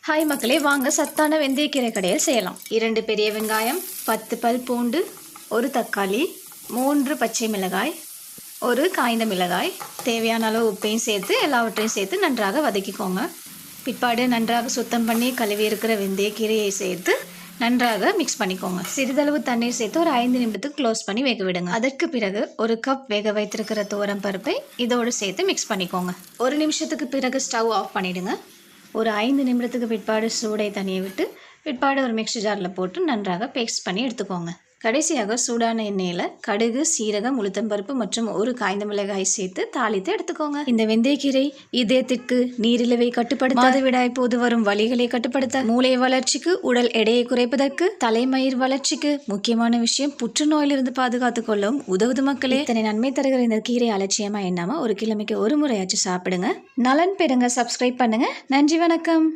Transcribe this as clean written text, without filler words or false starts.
Hi மக்களே, வாங்க சத்தான வெந்தயக்கீரை கடையில் செய்யலாம். 2 பெரிய வெங்காயம், 10 பல் பூண்டு, 1 தக்காளி, 3 பச்சை மிளகாய், 1 காய்ந்த மிளகாய், தேவையான அளவு உப்பையும் சேர்த்து எல்லாவற்றையும் சேர்த்து நன்றாக வதக்கிக்கோங்க. பிற்பாடு நன்றாக சுத்தம் பண்ணி கழுவி இருக்கிற வெந்தயக்கீரையை சேர்த்து நன்றாக மிக்ஸ் பண்ணிக்கோங்க. சிறிதளவு தண்ணீர் சேர்த்து ஒரு 5 நிமிடத்துக்கு க்ளோஸ் பண்ணி வேக விடுங்க. அதற்கு பிறகு 1 கப் வேக வைத்திருக்கிற துவரம் பருப்பை இதோடு சேர்த்து மிக்ஸ் பண்ணிக்கோங்க. 1 நிமிஷத்துக்கு பிறகு ஸ்டவ் ஆஃப் பண்ணிவிடுங்க. ஒரு 5 நிமிடத்துக்கு பிற்பாடு சூடை தனியை விட்டு பிற்பாடு ஒரு மிக்ஸி ஜாரில் போட்டு நன்றாக பேஸ்ட் பண்ணி எடுத்துக்கோங்க. கடைசியாக சூடான எண்ணெயில் கடுகு, சீரகம், உளுத்தம்பருப்பு மற்றும் 1 காய்ந்த மிளகாய் சேர்த்து தாளித்து எடுத்துக்கோங்க. இந்த வெந்தயக்கீரை இதயத்திற்கு நீரிழிவை கட்டுப்படுத்த, மாதவிடாய் போது வரும் வலிகளை கட்டுப்படுத்த, மூளை வளர்ச்சிக்கு, உடல் எடையை குறைப்பதற்கு, தலைமயிர் வளர்ச்சிக்கு, முக்கியமான விஷயம் புற்றுநோயிலிருந்து பாதுகாத்து கொள்ளும் உதவுது மக்களே. இத்தனை நன்மை தருகிற இந்த கீரை அலட்சியமா எண்ணாம ஒரு கிழமைக்கு ஒரு முறையாச்சும் சாப்பிடுங்க. நலன் பெறுங்க. சப்ஸ்கிரைப் பண்ணுங்க. நன்றி, வணக்கம்.